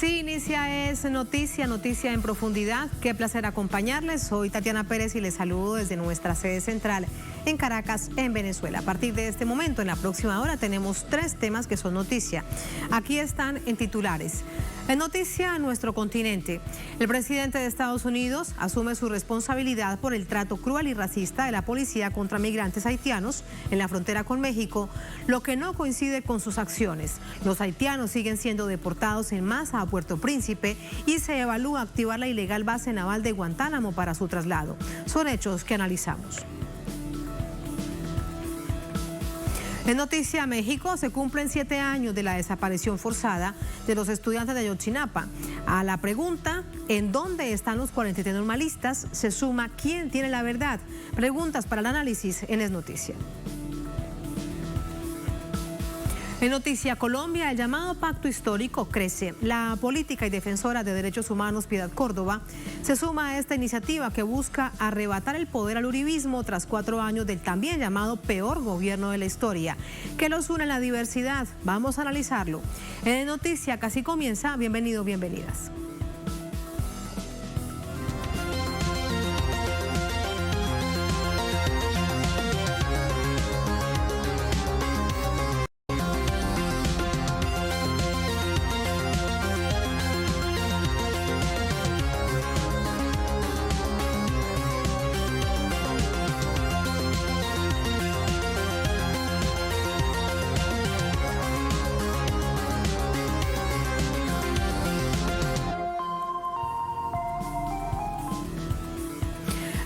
Así inicia Es Noticia, Noticia en Profundidad. Qué placer acompañarles. Soy Tatiana Pérez y les saludo desde nuestra sede central en Caracas, en Venezuela. A partir de este momento, en la próxima hora, tenemos 3 temas que son noticia. Aquí están en titulares. En noticia a nuestro continente, el presidente de Estados Unidos asume su responsabilidad por el trato cruel y racista de la policía contra migrantes haitianos en la frontera con México, lo que no coincide con sus acciones. Los haitianos siguen siendo deportados en masa a Puerto Príncipe y se evalúa activar la ilegal base naval de Guantánamo para su traslado. Son hechos que analizamos. En Noticia México, se cumplen 7 años de la desaparición forzada de los estudiantes de Ayotzinapa. A la pregunta, ¿en dónde están los 43 normalistas?, se suma ¿quién tiene la verdad? Preguntas para el análisis en Es Noticia. En Noticia Colombia, el llamado pacto histórico crece. La política y defensora de derechos humanos Piedad Córdoba se suma a esta iniciativa que busca arrebatar el poder al uribismo tras 4 años del también llamado peor gobierno de la historia. ¿Qué los une en la diversidad? Vamos a analizarlo. En Noticia casi comienza. Bienvenidos, bienvenidas.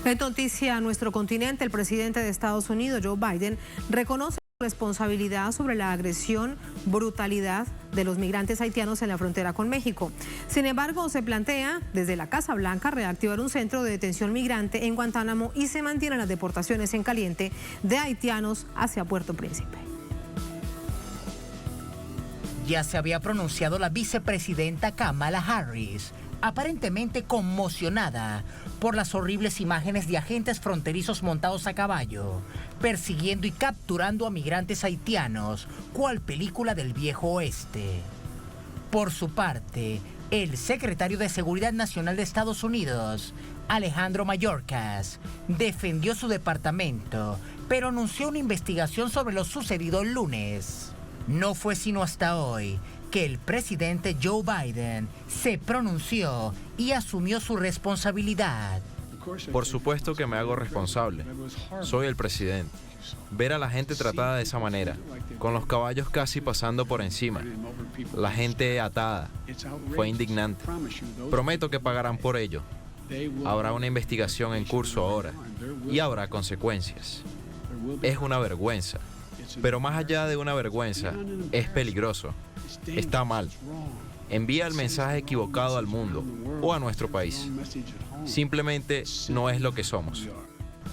En noticia a nuestro continente, el presidente de Estados Unidos, Joe Biden, reconoce su responsabilidad sobre la agresión, brutalidad de los migrantes haitianos en la frontera con México. Sin embargo, se plantea desde la Casa Blanca reactivar un centro de detención migrante en Guantánamo y se mantienen las deportaciones en caliente de haitianos hacia Puerto Príncipe. Ya se había pronunciado la vicepresidenta Kamala Harris, aparentemente conmocionada por las horribles imágenes de agentes fronterizos montados a caballo, persiguiendo y capturando a migrantes haitianos, cual película del viejo oeste. Por su parte, el secretario de Seguridad Nacional de Estados Unidos, Alejandro Mayorkas, defendió su departamento, pero anunció una investigación sobre lo sucedido el lunes. No fue sino hasta hoy que el presidente Joe Biden se pronunció y asumió su responsabilidad. Por supuesto que me hago responsable. Soy el presidente. Ver a la gente tratada de esa manera, con los caballos casi pasando por encima, la gente atada, fue indignante. Prometo que pagarán por ello. Habrá una investigación en curso ahora y habrá consecuencias. Es una vergüenza. Pero más allá de una vergüenza, es peligroso. Está mal. Envía el mensaje equivocado al mundo o a nuestro país. Simplemente no es lo que somos.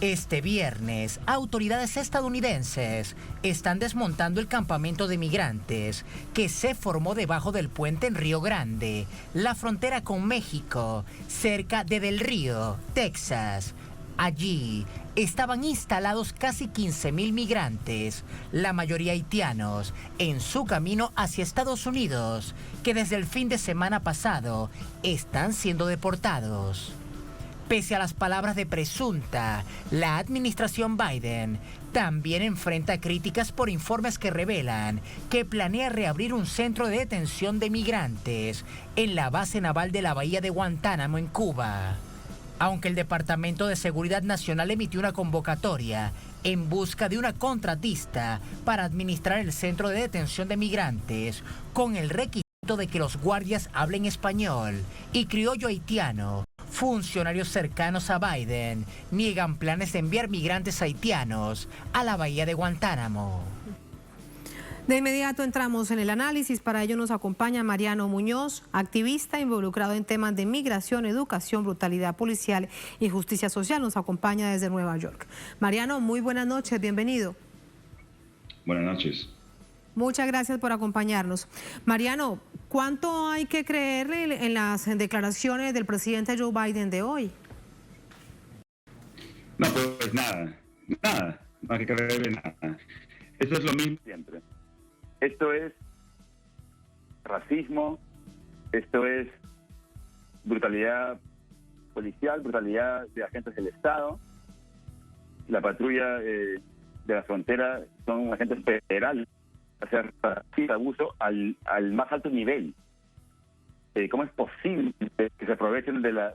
Este viernes, autoridades estadounidenses están desmontando el campamento de migrantes que se formó debajo del puente en Río Grande, la frontera con México, cerca de Del Río, Texas. Allí estaban instalados casi 15,000 migrantes, la mayoría haitianos, en su camino hacia Estados Unidos, que desde el fin de semana pasado están siendo deportados. Pese a las palabras de presunta, la administración Biden también enfrenta críticas por informes que revelan que planea reabrir un centro de detención de migrantes en la base naval de la bahía de Guantánamo en Cuba. Aunque el Departamento de Seguridad Nacional emitió una convocatoria en busca de una contratista para administrar el centro de detención de migrantes, con el requisito de que los guardias hablen español y criollo haitiano, funcionarios cercanos a Biden niegan planes de enviar migrantes haitianos a la bahía de Guantánamo. De inmediato entramos en el análisis. Para ello nos acompaña Mariano Muñoz, activista involucrado en temas de migración, educación, brutalidad policial y justicia social. Nos acompaña desde Nueva York. Mariano, muy buenas noches, bienvenido. Buenas noches. Muchas gracias por acompañarnos. Mariano, ¿cuánto hay que creerle en las declaraciones del presidente Joe Biden de hoy? No, pues nada, no hay que creerle nada. Eso es lo mismo siempre. Esto es racismo, Esto es brutalidad policial, brutalidad de agentes del Estado. La patrulla de la frontera son agentes federales, hacer abuso al más alto nivel. ¿Cómo es posible que se aprovechen de la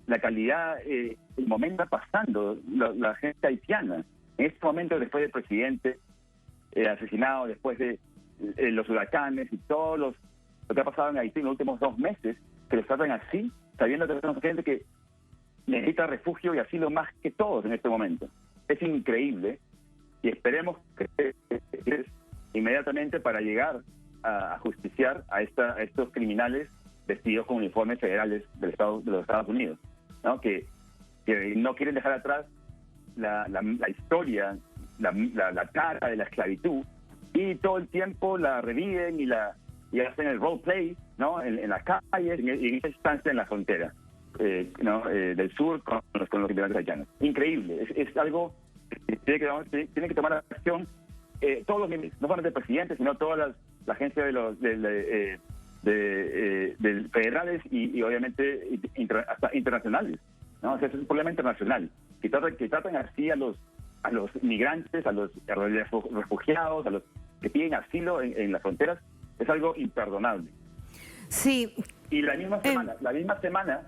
la calidad? El momento está pasando, la gente haitiana. En este momento, después del presidente asesinado, después de los huracanes y todo lo que ha pasado en Haití en los últimos 2 meses, que los tratan así, sabiendo que tenemos gente que necesita refugio y asilo más que todos en este momento. Es increíble y esperemos que inmediatamente para llegar a justiciar a estos criminales vestidos con uniformes federales de los Estados Unidos, ¿no? Que no quieren dejar atrás la historia, la cara de la esclavitud, y todo el tiempo la reviven y hacen el roleplay, ¿no? En las calles y en esa instancia en la frontera, ¿no? Del sur con los inmigrantes haitianos. Increíble, es algo que tiene que tomar acción todos los miembros, no solamente el presidente, sino toda la agencia de federales y obviamente hasta internacionales, ¿no? O sea, es un problema internacional que tratan así a los migrantes, a los refugiados, a los que piden asilo en las fronteras. Es algo imperdonable. Sí. Y la misma semana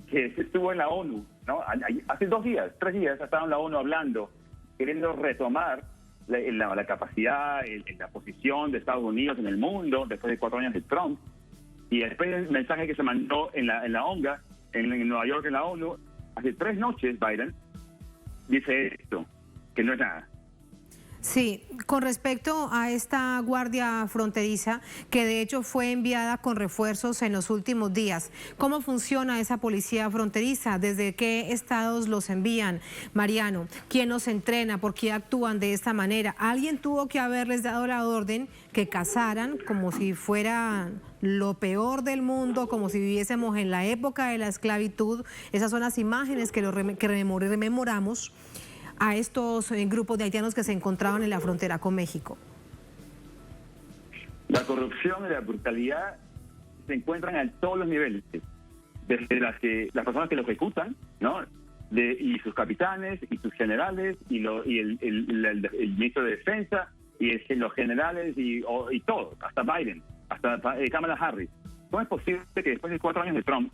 que se estuvo en la ONU, ¿no? Hace 2 días, 3 días, estaba en la ONU hablando, queriendo retomar la capacidad, la posición de Estados Unidos en el mundo después de 4 años de Trump. Y después del mensaje que se mandó en la ONGA, en Nueva York, en la ONU, hace 3 noches, Biden dice esto, que no es nada. Sí, con respecto a esta guardia fronteriza, que de hecho fue enviada con refuerzos en los últimos días, ¿cómo funciona esa policía fronteriza? ¿Desde qué estados los envían? Mariano, ¿quién los entrena? ¿Por qué actúan de esta manera? Alguien tuvo que haberles dado la orden que cazaran como si fuera lo peor del mundo, como si viviésemos en la época de la esclavitud. Esas son las imágenes que rememoramos a estos grupos de haitianos que se encontraban en la frontera con México. La corrupción y la brutalidad se encuentran a todos los niveles, desde las personas que lo ejecutan, ¿no? Y sus capitanes y sus generales y el ministro de Defensa y los generales y todos, hasta Biden, hasta Kamala Harris. ¿Cómo es posible que después de 4 años de Trump,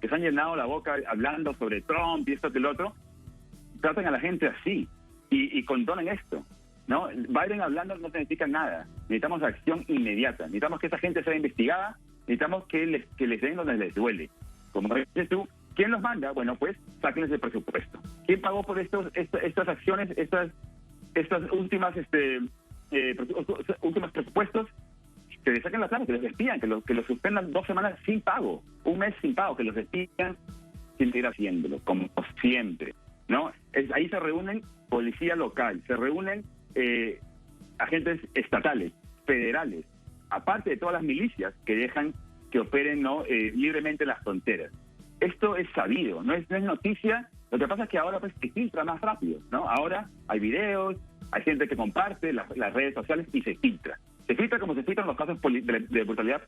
que se han llenado la boca hablando sobre Trump y esto que el otro, traten a la gente así y condonen esto, ¿no? Biden hablando no significa nada. Necesitamos acción inmediata. Necesitamos que esa gente sea investigada. Necesitamos que les den donde les duele. Como dices tú, ¿quién los manda? Bueno, pues sáquenles el presupuesto. ¿Quién pagó por estas acciones, estas últimos presupuestos? Que les saquen la plata, que los despidan, que los suspendan 2 semanas sin pago, 1 mes sin pago, que los despidan sin seguir haciéndolo, como siempre, ¿no? Ahí se reúnen policía local, se reúnen agentes estatales, federales, aparte de todas las milicias que dejan que operen, ¿no? Libremente en las fronteras. Esto es sabido, no es noticia. Lo que pasa es que ahora pues se filtra más rápido, ¿no? Ahora hay videos, hay gente que comparte las redes sociales y se filtra. Se filtra como se filtran los casos de brutalidad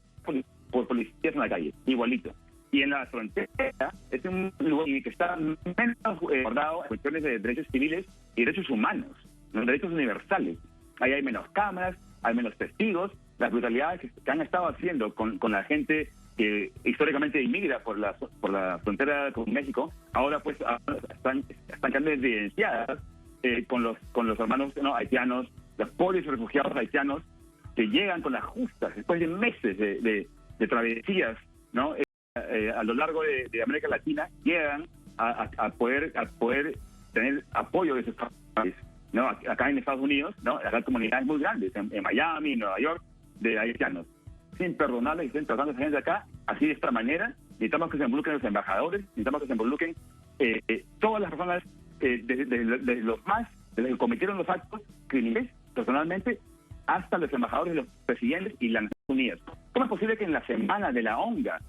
por policías en la calle, igualito. Y en la frontera es un lugar que está menos abordado en cuestiones de derechos civiles y derechos humanos, los derechos universales. Ahí hay menos cámaras, hay menos testigos. Las brutalidades que han estado haciendo con la gente que históricamente inmigra por la frontera con México, ahora pues están quedando evidenciadas con los hermanos, ¿no? haitianos, los pobres refugiados haitianos que llegan con las justas después de meses de travesías, ¿no? A lo largo de América Latina, llegan a poder tener apoyo de sus países, ¿no? Acá en Estados Unidos, ¿no? Acá hay comunidades muy grandes, en Miami, en Nueva York, de haitianos. Es imperdonable que estén tratando a esa gente acá así de esta manera. Necesitamos que se involucren los embajadores, necesitamos que se involucren todas las personas, desde los que cometieron los actos criminales personalmente, hasta los embajadores, los presidentes y las Naciones Unidas. ¿Cómo es posible que en la semana de la ONGA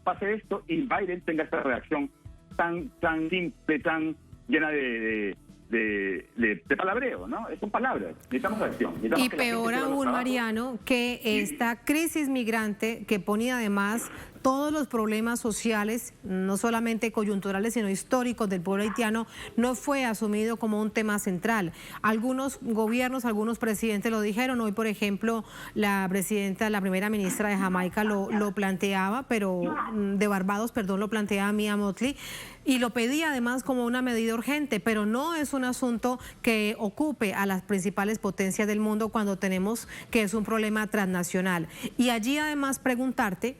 pase esto y Biden tenga esta reacción tan simple, tan llena de de palabreo, ¿no? Son palabras, necesitamos acción. Necesitamos Y que la gente peor tenga los aún, trabajos. Mariano, que esta crisis migrante que pone además todos los problemas sociales, no solamente coyunturales, sino históricos del pueblo haitiano, no fue asumido como un tema central. Algunos gobiernos, algunos presidentes lo dijeron. Hoy, por ejemplo, la primera ministra de Jamaica lo planteaba, pero de Barbados, perdón, lo planteaba Mia Mottley, y lo pedía además como una medida urgente, pero no es un asunto que ocupe a las principales potencias del mundo cuando tenemos que es un problema transnacional. Y allí además preguntarte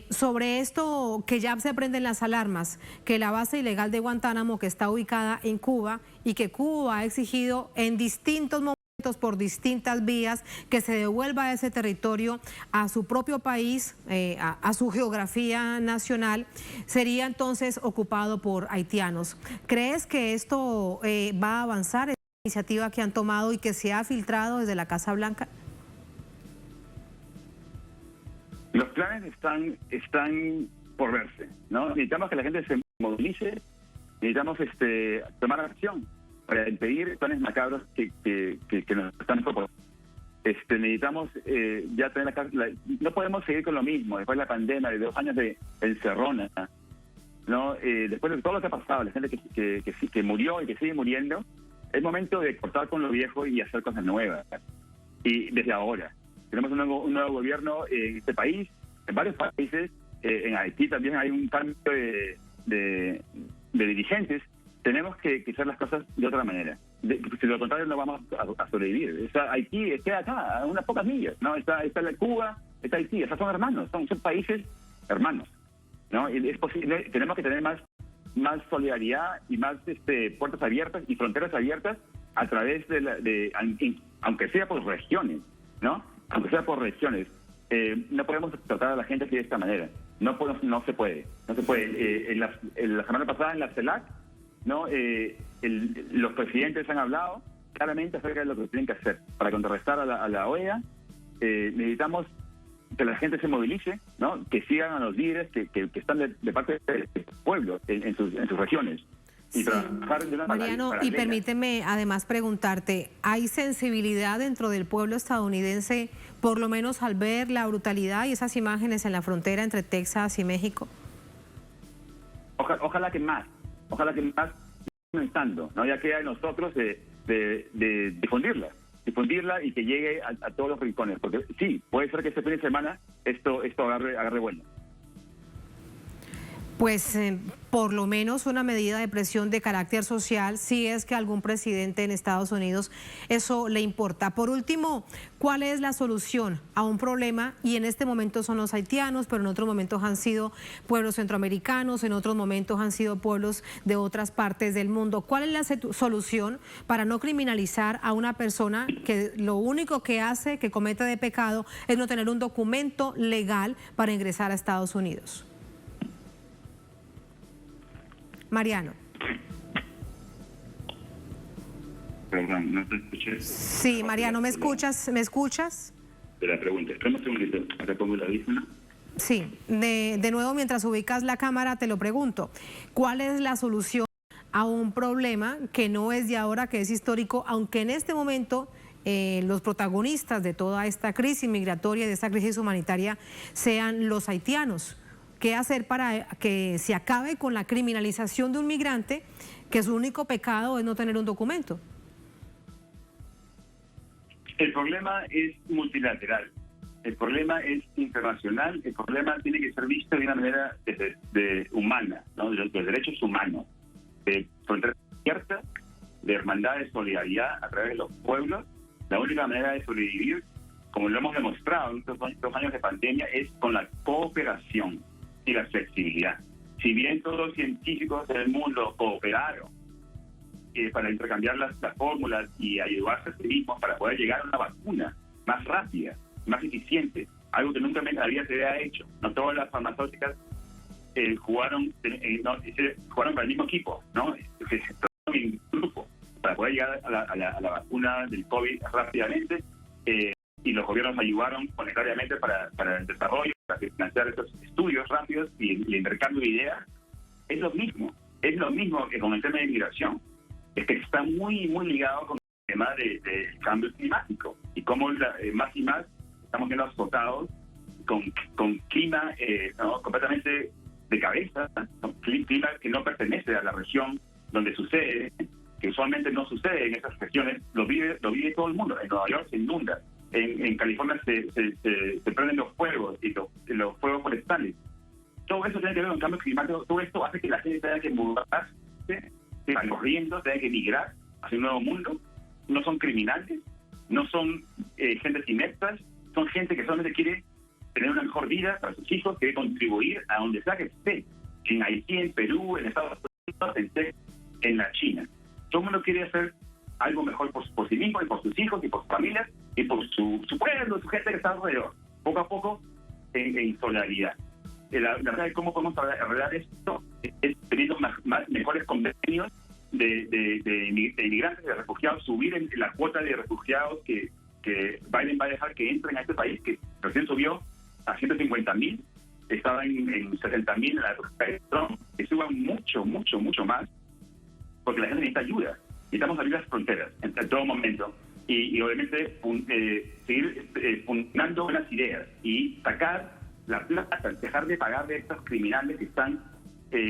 sobre esto, que ya se prenden las alarmas, que la base ilegal de Guantánamo, que está ubicada en Cuba y que Cuba ha exigido en distintos momentos por distintas vías que se devuelva ese territorio a su propio país, a su geografía nacional, sería entonces ocupado por haitianos. ¿Crees que esto va a avanzar, esta iniciativa que han tomado y que se ha filtrado desde la Casa Blanca? Los planes están por verse, ¿no? Necesitamos que la gente se movilice, necesitamos tomar acción para impedir planes macabros que nos están proponiendo. Necesitamos ya tener no podemos seguir con lo mismo después de la pandemia, de 2 años de encerrona, ¿no? Después de todo lo que ha pasado, la gente que murió y que sigue muriendo, es momento de cortar con lo viejo y hacer cosas nuevas. Y desde ahora. Tenemos un nuevo gobierno en este país, en varios países, en Haití también hay un cambio de dirigentes. Tenemos que hacer las cosas de otra manera. Si lo contrario no vamos a sobrevivir. Haití queda acá, a unas pocas millas, ¿no? Está la Cuba, está Haití, esos son hermanos, son países hermanos, ¿no? Y es posible, tenemos que tener más solidaridad y más puertas abiertas y fronteras abiertas a través aunque sea por regiones, ¿no? Aunque sea por regiones, no podemos tratar a la gente así de esta manera. No se puede. La semana pasada en la CELAC, ¿no? Los presidentes han hablado claramente acerca de lo que tienen que hacer para contrarrestar a la OEA. Necesitamos que la gente se movilice, ¿no? Que sigan a los líderes que están de parte del pueblo en sus regiones. Y trabajar de una Mariano, paralela. y permíteme además preguntarte, ¿hay sensibilidad dentro del pueblo estadounidense, por lo menos al ver la brutalidad y esas imágenes en la frontera entre Texas y México? Ojalá que más comenzando, ¿no? Ya queda de nosotros de difundirla y que llegue a todos los rincones, porque sí, puede ser que este fin de semana esto agarre vuelo. Pues por lo menos una medida de presión de carácter social, si es que algún presidente en Estados Unidos eso le importa. Por último, ¿cuál es la solución a un problema? Y en este momento son los haitianos, pero en otros momentos han sido pueblos centroamericanos, en otros momentos han sido pueblos de otras partes del mundo. ¿Cuál es la solución para no criminalizar a una persona que lo único que hace, que comete de pecado, es no tener un documento legal para ingresar a Estados Unidos? Mariano. Perdón, no te escuché. Sí, Mariano, ¿me escuchas? ¿Me escuchas? De la pregunta. Espera un segundito. Acá pongo el audífono. Sí, de nuevo, mientras ubicas la cámara, te lo pregunto. ¿Cuál es la solución a un problema que no es de ahora, que es histórico, aunque en este momento los protagonistas de toda esta crisis migratoria y de esta crisis humanitaria sean los haitianos? ¿Qué hacer para que se acabe con la criminalización de un migrante que su único pecado es no tener un documento? El problema es multilateral, el problema es internacional, el problema tiene que ser visto de una manera humana, ¿no? Los derechos humanos, de fronteras abiertas, de hermandad, de solidaridad a través de los pueblos. La única manera de sobrevivir, como lo hemos demostrado en estos 2 años de pandemia, es con la cooperación y la flexibilidad. Si bien todos los científicos del mundo cooperaron para intercambiar las fórmulas y ayudarse a sí mismos para poder llegar a una vacuna más rápida, más eficiente, algo que nunca en la vida se había hecho. No todas las farmacéuticas jugaron para el mismo equipo, ¿no? En grupo para poder llegar a la vacuna del COVID rápidamente, y los gobiernos ayudaron monetariamente para el desarrollo, para financiar estos estudios rápidos y el intercambio de ideas. Es lo mismo que con el tema de inmigración. es que está muy, muy ligado con el tema del cambio climático y cómo más y más estamos siendo azotados con clima ¿no? completamente de cabeza, ¿no? Clima que no pertenece a la región donde sucede, que usualmente no sucede en esas regiones, lo vive todo el mundo. En Nueva York se inunda, en California se prenden los fuegos y los fuegos forestales. Todo eso tiene que ver con el cambio climático. Todo esto hace que la gente tenga que mudarse, tenga corriendo, tenga que emigrar hacia un nuevo mundo. No son criminales, no son gente ineptas, son gente que solamente quiere tener una mejor vida para sus hijos, quiere contribuir a donde sea que esté, en Haití, en Perú, en Estados Unidos, en la China. Todo el mundo quiere hacer algo mejor por sí mismo y por sus hijos y por sus familias y por su pueblo, su gente que está alrededor, poco a poco en solidaridad. La verdad es cómo podemos arreglar esto es teniendo mejores convenios de inmigrantes, de refugiados, subir en la cuota de refugiados que Biden va a dejar que entren a este país, que recién subió a 150,000, estaba en 70,000 en la época de Trump, que suban mucho más, porque la gente necesita ayuda. Necesitamos abrir las fronteras en todo momento y obviamente seguir fundando buenas ideas y sacar la plata, dejar de pagarle a estos criminales que están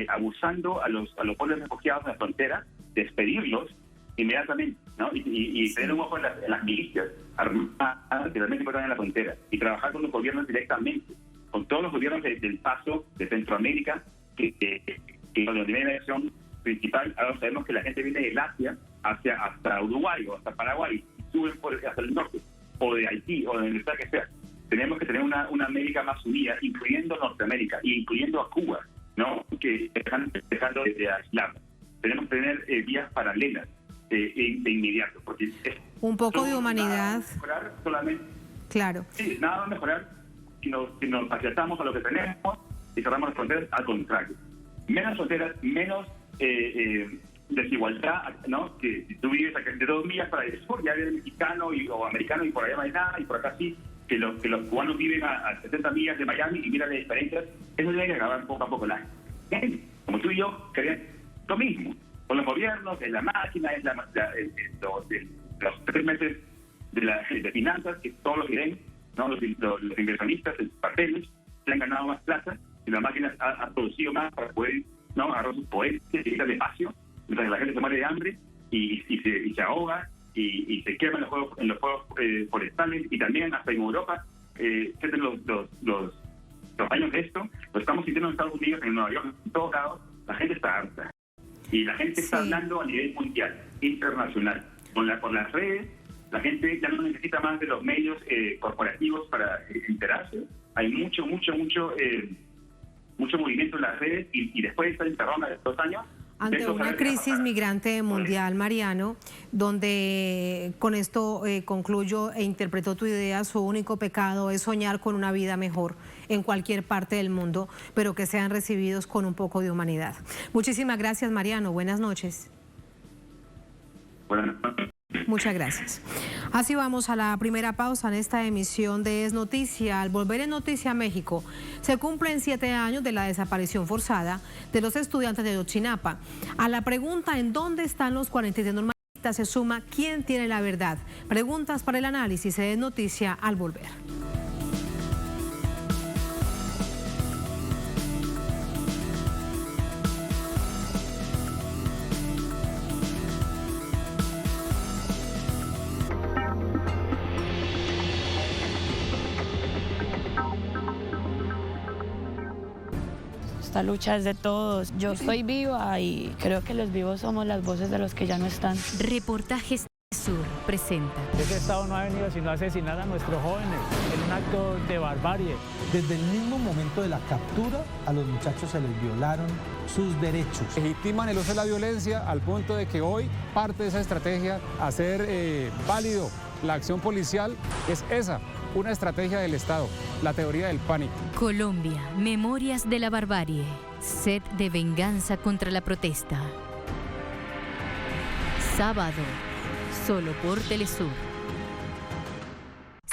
abusando a los pueblos refugiados en la frontera, despedirlos inmediatamente, ¿no? Y tener un ojo en las milicias armadas que realmente están en la frontera y trabajar con los gobiernos directamente, con todos los gobiernos del Paso, de Centroamérica, que donde viene la elección principal. Ahora sabemos que la gente viene del Asia hasta Uruguay o hasta Paraguay y suben hasta el norte, o de Haití, o de donde sea que sea. Tenemos que tener una América más unida, incluyendo Norteamérica y incluyendo a Cuba, ¿no? Que están dejando de aislar. Tenemos que tener vías paralelas de inmediato, porque un poco de humanidad. Mejorar solamente. Claro. Sí, nada va a mejorar si nos acertamos a lo que tenemos y cerramos las fronteras. Al contrario, menos fronteras, menos desigualdad, ¿no? Que si tú vives de 2 millas para el sur, ya eres mexicano o americano y por allá no hay nada, y por acá sí, que los cubanos viven a 70 millas de Miami y miran las diferencias. Eso tiene que acabar poco a poco. La gente, como tú y yo, querían lo mismo. Con los gobiernos, es la máquina, es los 3 meses de finanzas, que todos los que ven, ¿no? los inversionistas, los papeles, se han ganado más plata y la máquina ha producido más para poder, ¿no? agarrar sus poderes y ir al espacio, mientras la gente se muere de hambre y se ahoga y se quema en los fuegos forestales, y también hasta en Europa, los años de esto, lo estamos sintiendo en Estados Unidos, en Nueva York, en todos lados. La gente está harta y la gente está hablando a nivel mundial, internacional, por las redes. La gente ya no necesita más de los medios corporativos para enterarse. Hay mucho movimiento en las redes y después de estar encerrado de 2 años. Ante una crisis migrante mundial, Mariano, donde con esto concluyo e interpreto tu idea, su único pecado es soñar con una vida mejor en cualquier parte del mundo, pero que sean recibidos con un poco de humanidad. Muchísimas gracias, Mariano. Buenas noches. Buenas noches. Muchas gracias. Así vamos a la primera pausa en esta emisión de Es Noticia. Al volver en Noticia México, se cumplen 7 años de la desaparición forzada de los estudiantes de Ayotzinapa. A la pregunta ¿en dónde están los 43 normalistas? Se suma ¿quién tiene la verdad? Preguntas para el análisis de Es Noticia al volver. Esta lucha es de todos. Yo estoy viva y creo que los vivos somos las voces de los que ya no están. Reportajes Sur presenta. Ese Estado no ha venido sino a asesinar a nuestros jóvenes en un acto de barbarie. Desde el mismo momento de la captura, a los muchachos se les violaron sus derechos. Legitiman el uso de la violencia al punto de que hoy parte de esa estrategia, hacer válido la acción policial, es esa, una estrategia del Estado, la teoría del pánico. Colombia, memorias de la barbarie, sed de venganza contra la protesta. Sábado, solo por Telesur.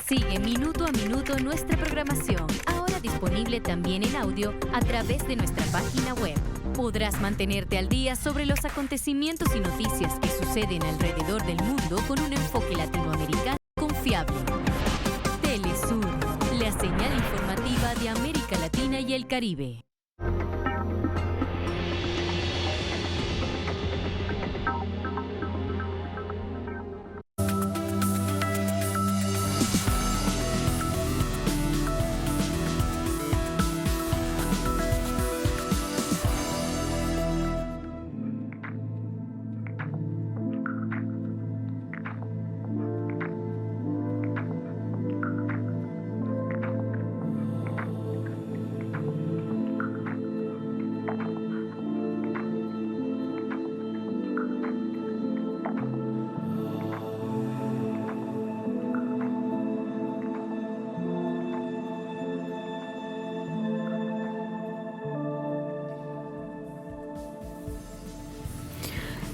Sigue minuto a minuto nuestra programación, ahora ahora disponible también en audio a través de nuestra página web. Podrás mantenerte al día sobre los acontecimientos y noticias que suceden alrededor del mundo con un enfoque latinoamericano confiable. Telesur, la señal informativa de América Latina y el Caribe.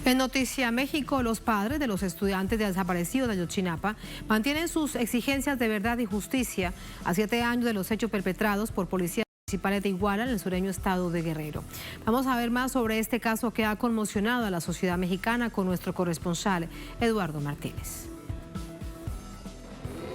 En Noticia México, los padres de los estudiantes desaparecidos de Ayotzinapa mantienen sus exigencias de verdad y justicia a 7 años de los hechos perpetrados por policías municipales de Iguala en el sureño estado de Guerrero. Vamos a ver más sobre este caso que ha conmocionado a la sociedad mexicana con nuestro corresponsal Eduardo Martínez.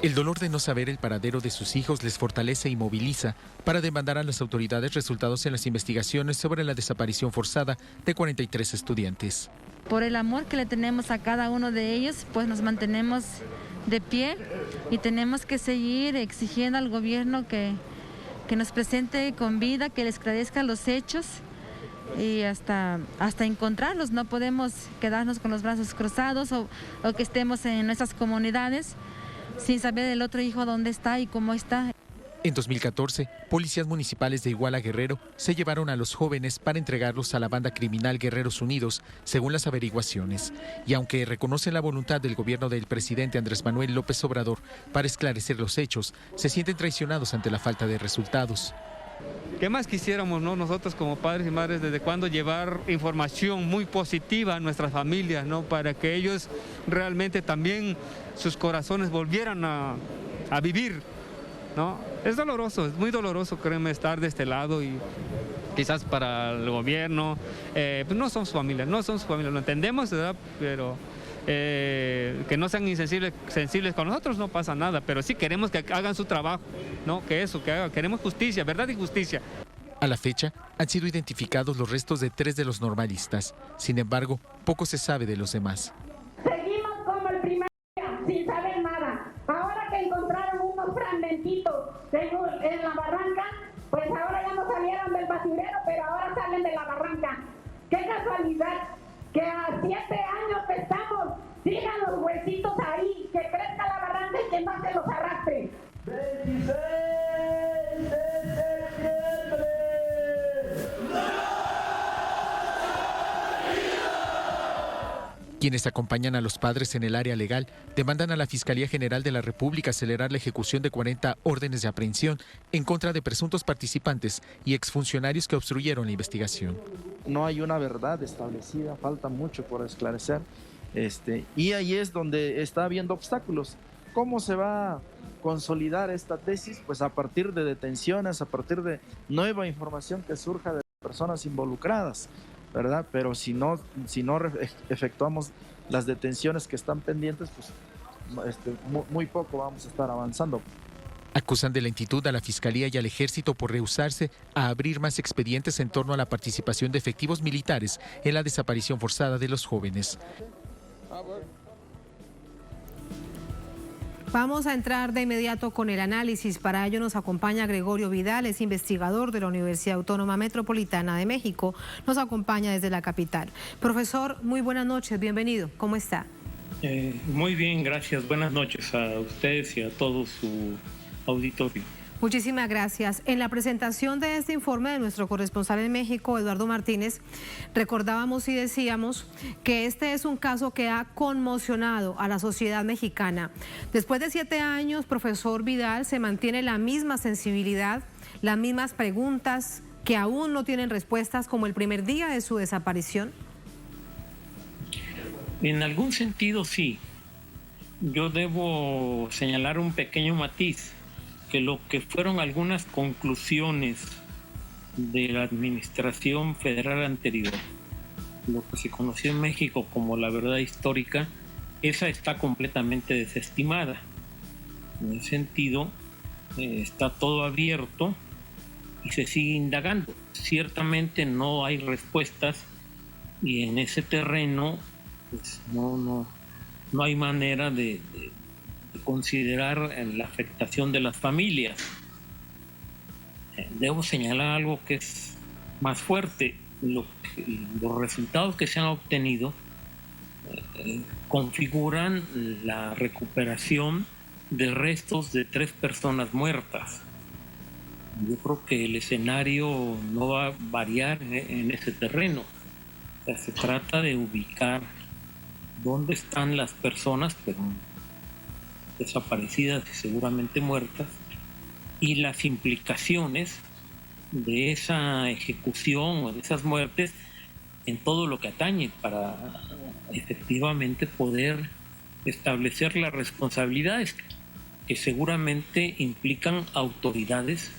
El dolor de no saber el paradero de sus hijos les fortalece y moviliza para demandar a las autoridades resultados en las investigaciones sobre la desaparición forzada de 43 estudiantes. Por el amor que le tenemos a cada uno de ellos, pues nos mantenemos de pie y tenemos que seguir exigiendo al gobierno que nos presente con vida, que le esclarezca los hechos y hasta encontrarlos. No podemos quedarnos con los brazos cruzados o que estemos en nuestras comunidades sin saber el otro hijo dónde está y cómo está. En 2014, policías municipales de Iguala Guerrero se llevaron a los jóvenes para entregarlos a la banda criminal Guerreros Unidos, según las averiguaciones. Y aunque reconocen la voluntad del gobierno del presidente Andrés Manuel López Obrador para esclarecer los hechos, se sienten traicionados ante la falta de resultados. ¿Qué más quisiéramos, no? Nosotros como padres y madres, desde cuándo llevar información muy positiva a nuestras familias, ¿no? Para que ellos realmente también sus corazones volvieran a vivir, ¿no? Es doloroso, es muy doloroso, créeme, estar de este lado y quizás para el gobierno, pues no somos familia, lo entendemos, ¿verdad? Pero que no sean sensibles con nosotros no pasa nada, pero sí queremos que hagan su trabajo, ¿no? Queremos justicia, verdad y justicia. A la fecha, han sido identificados los restos de 3 de los normalistas. Sin embargo, poco se sabe de los demás. Seguimos como el primer día, sin saber nada. Ahora que encontraron unos fragmentitos en la barranca, pues ahora ya no salieron del basurero, pero ahora salen de la barranca. ¡Qué casualidad! Que a 7 años que estamos, sigan los huesitos ahí, que crezca la barranca y que no se los arrastre. 26 de septiembre. Quienes acompañan a los padres en el área legal demandan a la Fiscalía General de la República acelerar la ejecución de 40 órdenes de aprehensión en contra de presuntos participantes y exfuncionarios que obstruyeron la investigación. No hay una verdad establecida, falta mucho por esclarecer, y ahí es donde está habiendo obstáculos. ¿Cómo se va a consolidar esta tesis? Pues a partir de detenciones, a partir de nueva información que surja de personas involucradas, ¿verdad? Pero si no efectuamos las detenciones que están pendientes, pues muy poco vamos a estar avanzando. Acusan de lentitud a la Fiscalía y al Ejército por rehusarse a abrir más expedientes en torno a la participación de efectivos militares en la desaparición forzada de los jóvenes. Vamos a entrar de inmediato con el análisis. Para ello nos acompaña Gregorio Vidal, es investigador de la Universidad Autónoma Metropolitana de México. Nos acompaña desde la capital. Profesor, muy buenas noches, bienvenido. ¿Cómo está? Muy bien, gracias. Buenas noches a ustedes y a todo su auditorio. Muchísimas gracias. En la presentación de este informe de nuestro corresponsal en México, Eduardo Martínez, recordábamos y decíamos que este es un caso que ha conmocionado a la sociedad mexicana. Después de 7 años, profesor Vidal, ¿se mantiene la misma sensibilidad, las mismas preguntas que aún no tienen respuestas como el primer día de su desaparición? En algún sentido sí. Yo debo señalar un pequeño matiz. que lo que fueron algunas conclusiones de la administración federal anterior, lo que se conoció en México como la verdad histórica, esa está completamente desestimada. En ese sentido, está todo abierto y se sigue indagando. Ciertamente no hay respuestas y en ese terreno pues no hay manera de considerar la afectación de las familias. Debo señalar algo que es más fuerte. Los resultados que se han obtenido configuran la recuperación de restos de 3 personas muertas. Yo creo que el escenario no va a variar en ese terreno. O sea, se trata de ubicar dónde están las personas, pero desaparecidas y seguramente muertas, y las implicaciones de esa ejecución o de esas muertes en todo lo que atañe para efectivamente poder establecer las responsabilidades que seguramente implican autoridades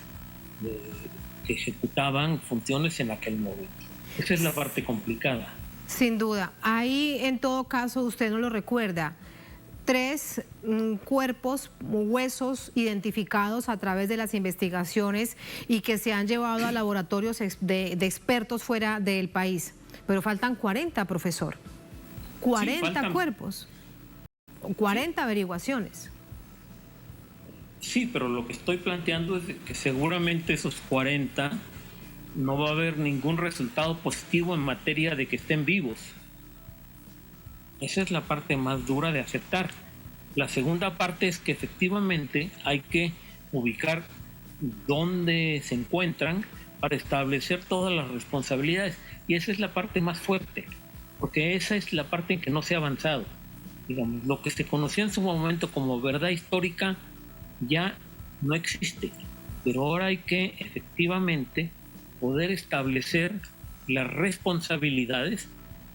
que ejecutaban funciones en aquel momento. Esa es la parte complicada. Sin duda. Ahí, en todo caso, usted no lo recuerda. 3 cuerpos, huesos identificados a través de las investigaciones y que se han llevado a laboratorios de expertos fuera del país. Pero faltan 40, profesor. 40 cuerpos. 40 averiguaciones. Sí, pero lo que estoy planteando es que seguramente esos 40 no va a haber ningún resultado positivo en materia de que estén vivos. Esa es la parte más dura de aceptar. La segunda parte es que efectivamente hay que ubicar dónde se encuentran para establecer todas las responsabilidades. Y esa es la parte más fuerte, porque esa es la parte en que no se ha avanzado. Digamos, lo que se conoció en su momento como verdad histórica ya no existe, pero ahora hay que efectivamente poder establecer las responsabilidades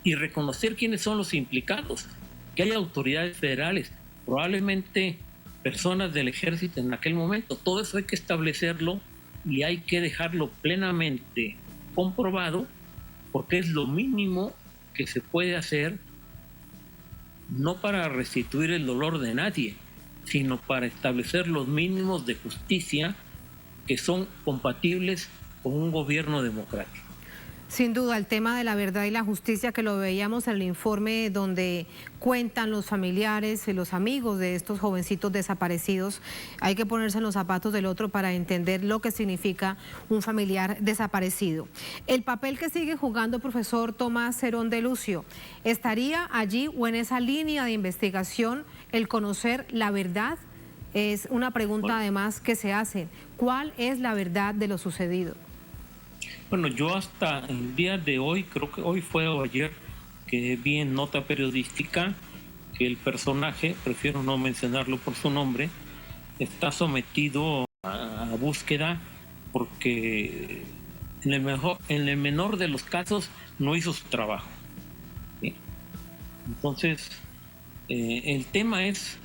y reconocer quiénes son los implicados, que hay autoridades federales, probablemente personas del ejército en aquel momento. Todo eso hay que establecerlo y hay que dejarlo plenamente comprobado, porque es lo mínimo que se puede hacer, no para restituir el dolor de nadie, sino para establecer los mínimos de justicia que son compatibles con un gobierno democrático. Sin duda, el tema de la verdad y la justicia, que lo veíamos en el informe donde cuentan los familiares y los amigos de estos jovencitos desaparecidos. Hay que ponerse en los zapatos del otro para entender lo que significa un familiar desaparecido. El papel que sigue jugando, profesor Tomás Cerón de Lucio, ¿estaría allí o en esa línea de investigación el conocer la verdad? Es una pregunta además que se hace. ¿Cuál es la verdad de lo sucedido? Bueno, yo hasta el día de hoy, creo que hoy fue o ayer, que vi en nota periodística que el personaje, prefiero no mencionarlo por su nombre, está sometido a búsqueda porque en el menor de los casos no hizo su trabajo. ¿Sí? Entonces, el tema es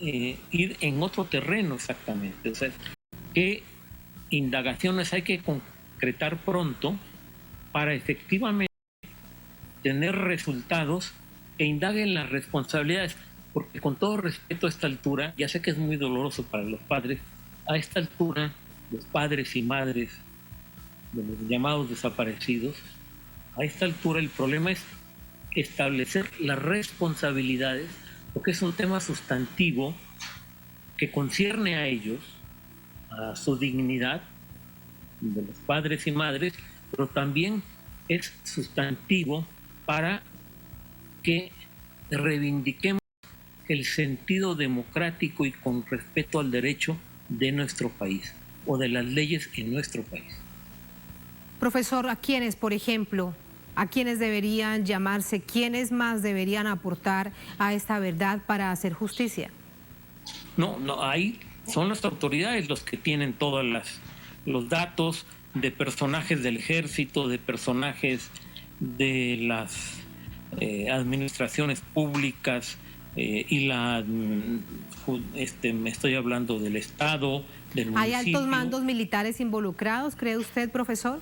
ir en otro terreno exactamente. O sea, ¿qué indagaciones hay que concretar pronto para efectivamente tener resultados que indaguen las responsabilidades? Porque con todo respeto, a esta altura, ya sé que es muy doloroso para los padres, a esta altura los padres y madres de los llamados desaparecidos, a esta altura el problema es establecer las responsabilidades, porque es un tema sustantivo que concierne a ellos, a su dignidad de los padres y madres, pero también es sustantivo para que reivindiquemos el sentido democrático y con respeto al derecho de nuestro país o de las leyes en nuestro país. Profesor, ¿a quiénes, por ejemplo, a quiénes deberían llamarse, quiénes más deberían aportar a esta verdad para hacer justicia? No, ahí son las autoridades los que tienen todos los datos de personajes del ejército, de personajes de las administraciones públicas y me estoy hablando del Estado, del ¿Hay municipio. altos mandos militares involucrados, cree usted, profesor?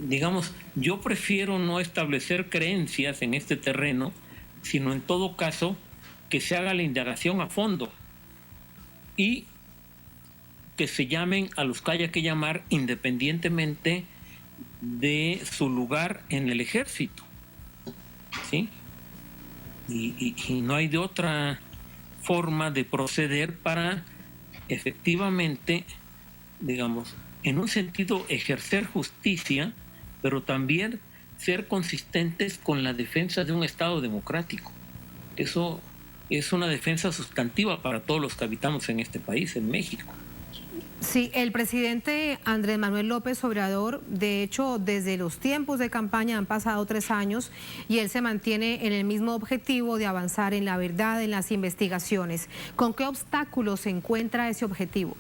Digamos, yo prefiero no establecer creencias en este terreno, sino en todo caso que se haga la indagación a fondo y que se llamen a los que haya que llamar independientemente de su lugar en el ejército, ¿sí? Y no hay de otra forma de proceder para efectivamente, digamos, en un sentido ejercer justicia, pero también ser consistentes con la defensa de un Estado democrático. Eso es una defensa sustantiva para todos los que habitamos en este país, en México. Sí, el presidente Andrés Manuel López Obrador, de hecho, desde los tiempos de campaña han pasado 3 años y él se mantiene en el mismo objetivo de avanzar en la verdad, en las investigaciones. ¿Con qué obstáculos se encuentra ese objetivo?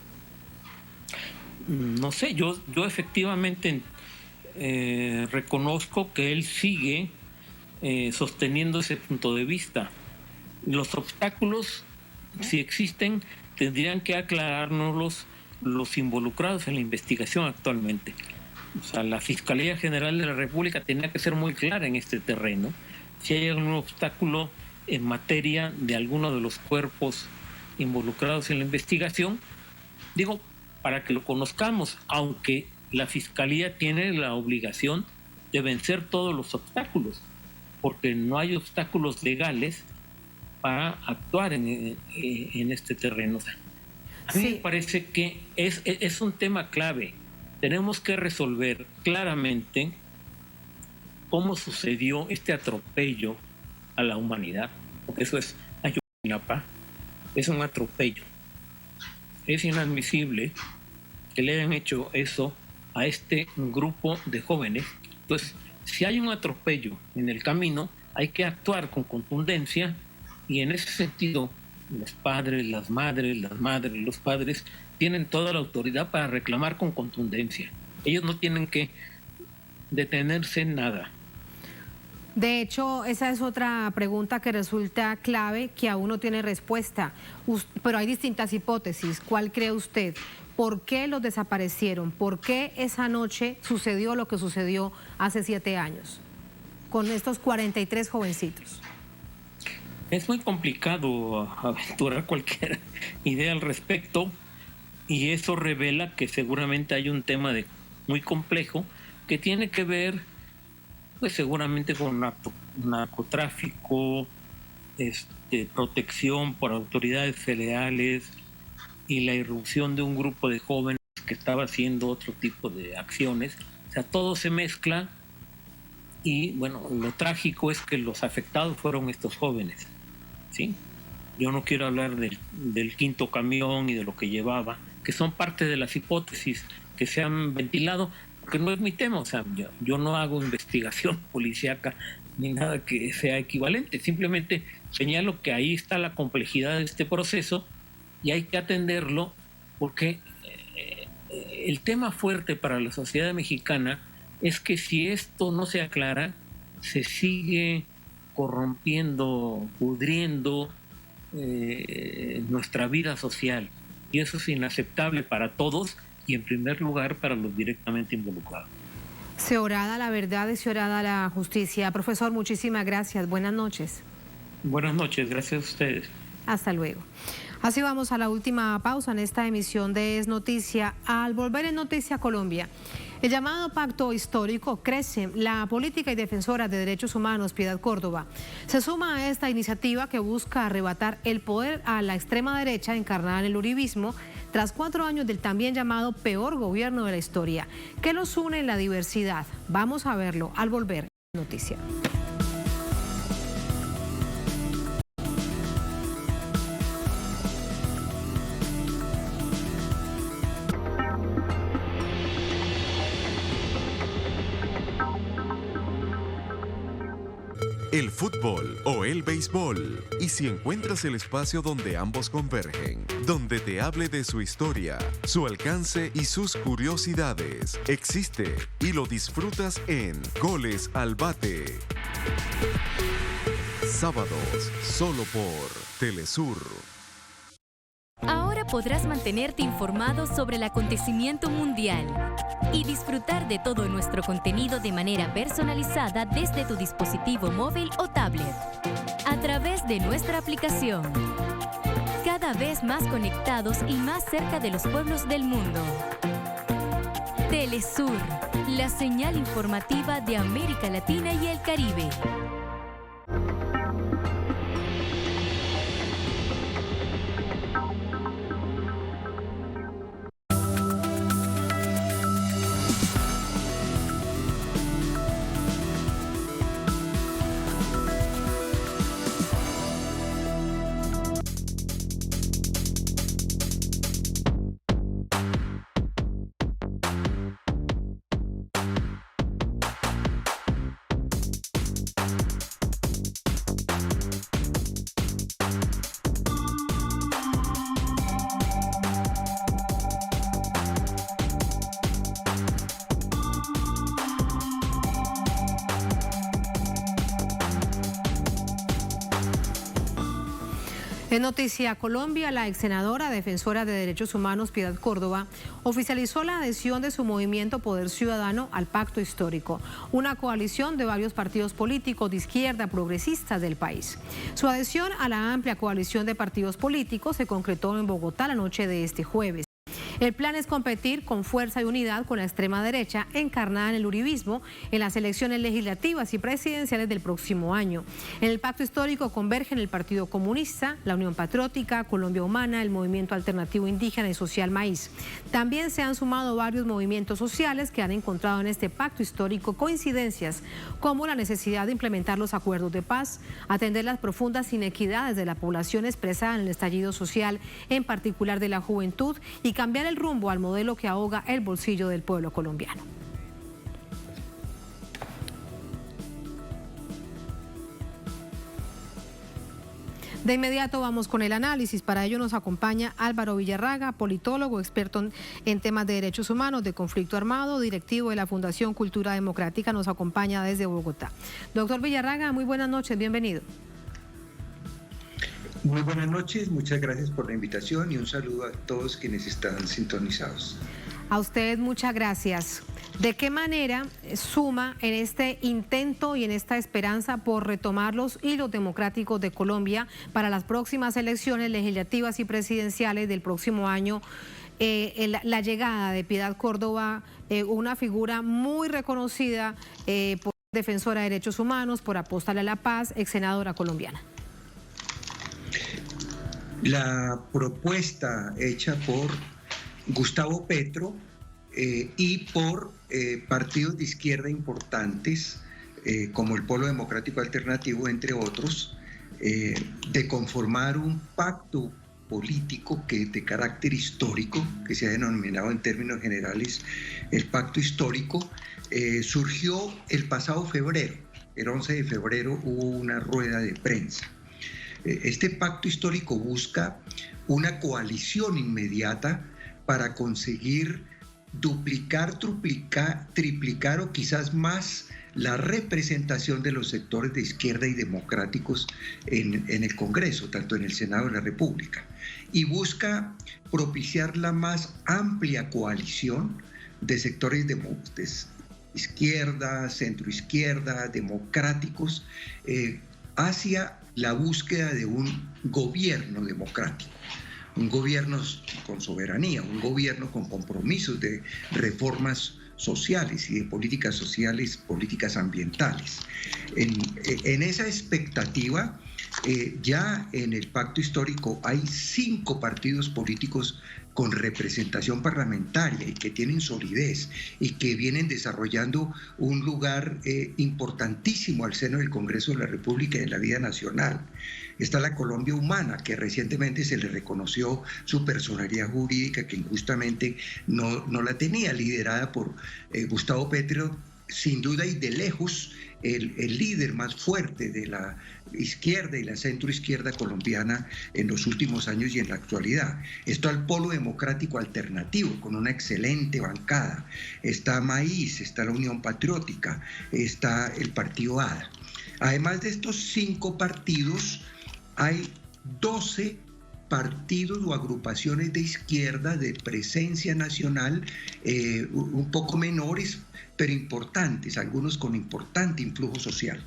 No sé, yo efectivamente reconozco que él sigue sosteniendo ese punto de vista. Los obstáculos, si existen, tendrían que aclarárnoslos los involucrados en la investigación actualmente. O sea, la Fiscalía General de la República tenía que ser muy clara en este terreno. Si hay algún obstáculo en materia de alguno de los cuerpos involucrados en la investigación, digo, para que lo conozcamos, aunque la Fiscalía tiene la obligación de vencer todos los obstáculos, porque no hay obstáculos legales para actuar en este terreno. O sea, a mí me parece que es un tema clave. Tenemos que resolver claramente cómo sucedió este atropello a la humanidad, porque eso es Ayotzinapa, es un atropello. Es inadmisible que le hayan hecho eso a este grupo de jóvenes. Entonces, si hay un atropello en el camino, hay que actuar con contundencia, y en ese sentido los padres, las madres, los padres tienen toda la autoridad para reclamar con contundencia. Ellos no tienen que detenerse en nada. De hecho, esa es otra pregunta que resulta clave, que aún no tiene respuesta, pero hay distintas hipótesis. ¿Cuál cree usted? ¿Por qué los desaparecieron? ¿Por qué esa noche sucedió lo que sucedió hace 7 años con estos 43 jovencitos? Es muy complicado aventurar cualquier idea al respecto, y eso revela que seguramente hay un tema muy complejo que tiene que ver, pues seguramente con narcotráfico, protección por autoridades federales y la irrupción de un grupo de jóvenes que estaba haciendo otro tipo de acciones. O sea, todo se mezcla y, bueno, lo trágico es que los afectados fueron estos jóvenes, ¿sí? Yo no quiero hablar del quinto camión y de lo que llevaba, que son parte de las hipótesis que se han ventilado, porque no es mi tema. O sea, yo no hago investigación policíaca ni nada que sea equivalente, simplemente señalo que ahí está la complejidad de este proceso y hay que atenderlo, porque el tema fuerte para la sociedad mexicana es que si esto no se aclara, se sigue corrompiendo, pudriendo nuestra vida social, y eso es inaceptable para todos y en primer lugar para los directamente involucrados. Se orada la verdad y se orada la justicia. Profesor, muchísimas gracias. Buenas noches. Buenas noches, gracias a ustedes. Hasta luego. Así vamos a la última pausa en esta emisión de Es Noticia. Al volver en Noticia Colombia, el llamado pacto histórico crece. La política y defensora de derechos humanos, Piedad Córdoba, se suma a esta iniciativa que busca arrebatar el poder a la extrema derecha encarnada en el uribismo tras 4 años del también llamado peor gobierno de la historia. ¿Qué los une en la diversidad? Vamos a verlo al volver en Noticia. El fútbol o el béisbol. Y si encuentras el espacio donde ambos convergen, donde te hable de su historia, su alcance y sus curiosidades, existe y lo disfrutas en Goles al Bate. Sábados, solo por Telesur. Ahora podrás mantenerte informado sobre el acontecimiento mundial y disfrutar de todo nuestro contenido de manera personalizada desde tu dispositivo móvil o tablet, a través de nuestra aplicación. Cada vez más conectados y más cerca de los pueblos del mundo. Telesur, la señal informativa de América Latina y el Caribe. En Noticia Colombia, la ex senadora defensora de derechos humanos Piedad Córdoba oficializó la adhesión de su movimiento Poder Ciudadano al Pacto Histórico, una coalición de varios partidos políticos de izquierda progresistas del país. Su adhesión a la amplia coalición de partidos políticos se concretó en Bogotá la noche de este jueves. El plan es competir con fuerza y unidad con la extrema derecha encarnada en el uribismo en las elecciones legislativas y presidenciales del próximo año. En el pacto histórico convergen el Partido Comunista, la Unión Patriótica, Colombia Humana, el Movimiento Alternativo Indígena y Social Maíz. También se han sumado varios movimientos sociales que han encontrado en este pacto histórico coincidencias como la necesidad de implementar los acuerdos de paz, atender las profundas inequidades de la población expresada en el estallido social, en particular de la juventud, y cambiar el rumbo al modelo que ahoga el bolsillo del pueblo colombiano. De inmediato vamos con el análisis. Para ello nos acompaña Álvaro Villarraga, politólogo, experto en temas de derechos humanos, de conflicto armado, directivo de la Fundación Cultura Democrática. Nos acompaña desde Bogotá. Doctor Villarraga, muy buenas noches, bienvenido. Muy buenas noches, muchas gracias por la invitación y un saludo a todos quienes están sintonizados. A usted muchas gracias. ¿De qué manera suma en este intento y en esta esperanza por retomar los hilos democráticos de Colombia para las próximas elecciones legislativas y presidenciales del próximo año la llegada de Piedad Córdoba, una figura muy reconocida por defensora de derechos humanos, por apostarle a la paz, ex senadora colombiana? La propuesta hecha por Gustavo Petro y por partidos de izquierda importantes como el Polo Democrático Alternativo, entre otros, de conformar un pacto político que de carácter histórico, que se ha denominado en términos generales el pacto histórico, surgió el pasado febrero. El 11 de febrero hubo una rueda de prensa. Este pacto histórico busca una coalición inmediata para conseguir duplicar, triplicar o quizás más la representación de los sectores de izquierda y democráticos en el Congreso, tanto en el Senado de la República, y busca propiciar la más amplia coalición de sectores de izquierda, centroizquierda, democráticos, hacia la búsqueda de un gobierno democrático, un gobierno con soberanía, un gobierno con compromisos de reformas sociales y de políticas sociales, políticas ambientales. En esa expectativa, ya en el pacto histórico hay 5 partidos políticos con representación parlamentaria y que tienen solidez y que vienen desarrollando un lugar importantísimo al seno del Congreso de la República y de la vida nacional. Está la Colombia Humana, que recientemente se le reconoció su personalidad jurídica, que injustamente no la tenía, liderada por Gustavo Petro, sin duda y de lejos el líder más fuerte de la izquierda y la centroizquierda colombiana en los últimos años y en la actualidad. Está el Polo Democrático Alternativo, con una excelente bancada. Está Maíz, está la Unión Patriótica, está el Partido ADA. Además de estos 5 partidos, hay 12 partidos o agrupaciones de izquierda de presencia nacional un poco menores, pero importantes, algunos con importante influjo social.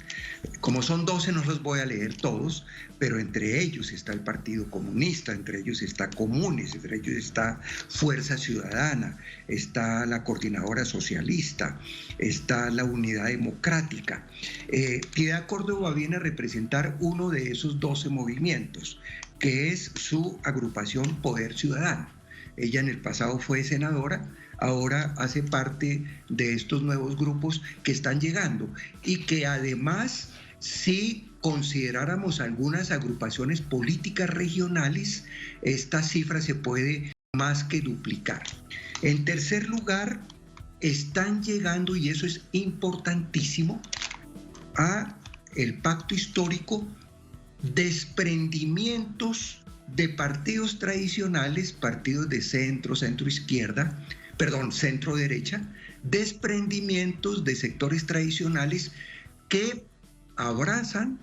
Como son 12, no los voy a leer todos, pero entre ellos está el Partido Comunista, entre ellos está Comunes, entre ellos está Fuerza Ciudadana, está la Coordinadora Socialista, está la Unidad Democrática. Piedad Córdoba viene a representar uno de esos 12 movimientos, que es su agrupación Poder Ciudadano. Ella en el pasado fue senadora, ahora hace parte de estos nuevos grupos que están llegando y que además, si consideráramos algunas agrupaciones políticas regionales, esta cifra se puede más que duplicar. En tercer lugar, están llegando, y eso es importantísimo, a el pacto histórico desprendimientos de partidos tradicionales, partidos de centro-izquierda, centro-derecha, desprendimientos de sectores tradicionales que abrazan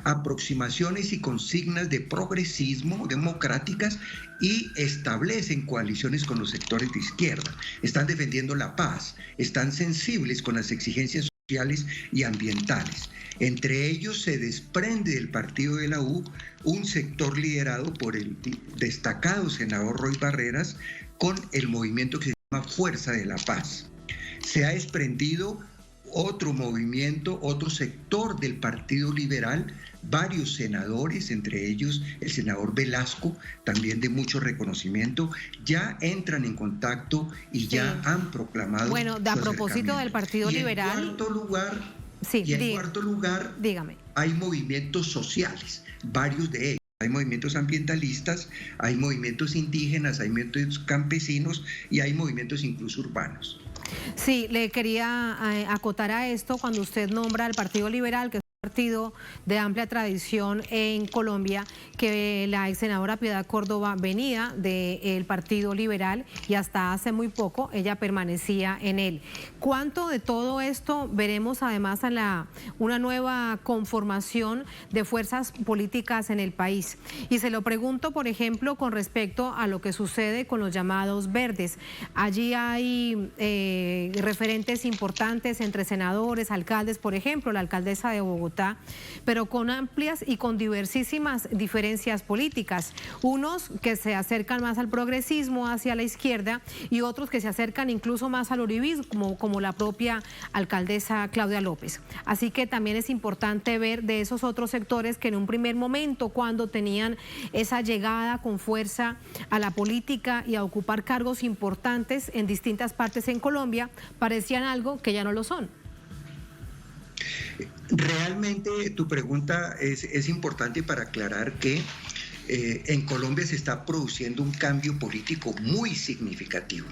aproximaciones y consignas de progresismo democráticas y establecen coaliciones con los sectores de izquierda. Están defendiendo la paz, están sensibles con las exigencias sociales y ambientales. Entre ellos se desprende del partido de la U un sector liderado por el destacado senador Roy Barreras con el movimiento que se llama Fuerza de la Paz. Se ha desprendido otro movimiento, otro sector del Partido Liberal, varios senadores, entre ellos el senador Velasco, también de mucho reconocimiento, ya entran en contacto y ya han proclamado. Bueno, a propósito del Partido Liberal. En cuarto lugar, dígame, hay movimientos sociales, varios de ellos. Hay movimientos ambientalistas, hay movimientos indígenas, hay movimientos campesinos y hay movimientos incluso urbanos. Sí, le quería acotar a esto cuando usted nombra al Partido Liberal, que es un partido de amplia tradición en Colombia, que la ex senadora Piedad Córdoba venía del Partido Liberal y hasta hace muy poco ella permanecía en él. ¿Cuánto de todo esto veremos además en una nueva conformación de fuerzas políticas en el país? Y se lo pregunto, por ejemplo, con respecto a lo que sucede con los llamados verdes. Allí hay referentes importantes entre senadores, alcaldes, por ejemplo, la alcaldesa de Bogotá, pero con amplias y con diversísimas diferencias políticas. Unos que se acercan más al progresismo, hacia la izquierda, y otros que se acercan incluso más al uribismo, como la propia alcaldesa Claudia López. Así que también es importante ver de esos otros sectores que en un primer momento, cuando tenían esa llegada con fuerza a la política y a ocupar cargos importantes en distintas partes en Colombia, parecían algo que ya no lo son. Realmente tu pregunta es importante para aclarar que en Colombia se está produciendo un cambio político muy significativo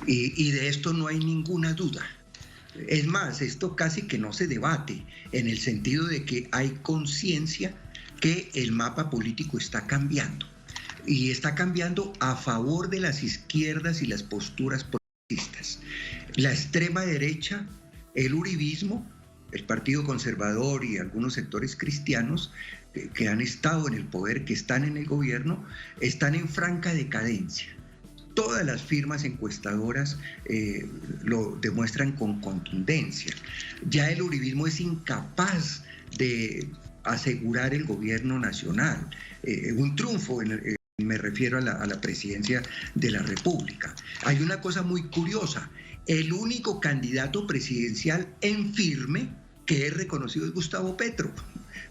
y de esto no hay ninguna duda. Es más, esto casi que no se debate en el sentido de que hay conciencia que el mapa político está cambiando y está cambiando a favor de las izquierdas y las posturas progresistas. La extrema derecha, el uribismo, el Partido Conservador y algunos sectores cristianos que han estado en el poder, que están en el gobierno, están en franca decadencia. Todas las firmas encuestadoras lo demuestran con contundencia. Ya el uribismo es incapaz de asegurar el gobierno nacional. Un triunfo, me refiero a la presidencia de la República. Hay una cosa muy curiosa. El único candidato presidencial en firme que es reconocido es Gustavo Petro.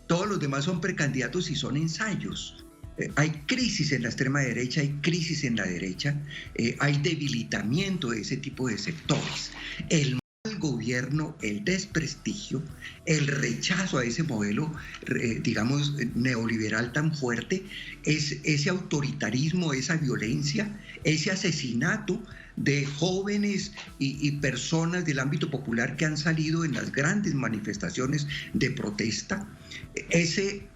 Todos los demás son precandidatos y son ensayos. Hay crisis en la extrema derecha, hay crisis en la derecha, hay debilitamiento de ese tipo de sectores. El mal gobierno, el desprestigio, el rechazo a ese modelo, digamos, neoliberal tan fuerte, es ese autoritarismo, esa violencia, ese asesinato de jóvenes y personas del ámbito popular que han salido en las grandes manifestaciones de protesta, ese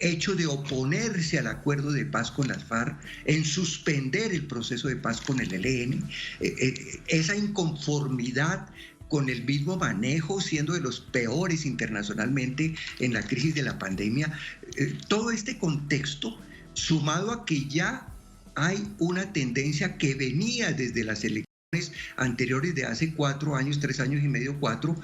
hecho de oponerse al acuerdo de paz con las FARC, en suspender el proceso de paz con el ELN, esa inconformidad con el mismo manejo, siendo de los peores internacionalmente en la crisis de la pandemia, todo este contexto sumado a que ya hay una tendencia que venía desde las elecciones anteriores de hace 4 años, 3 años y medio, 4,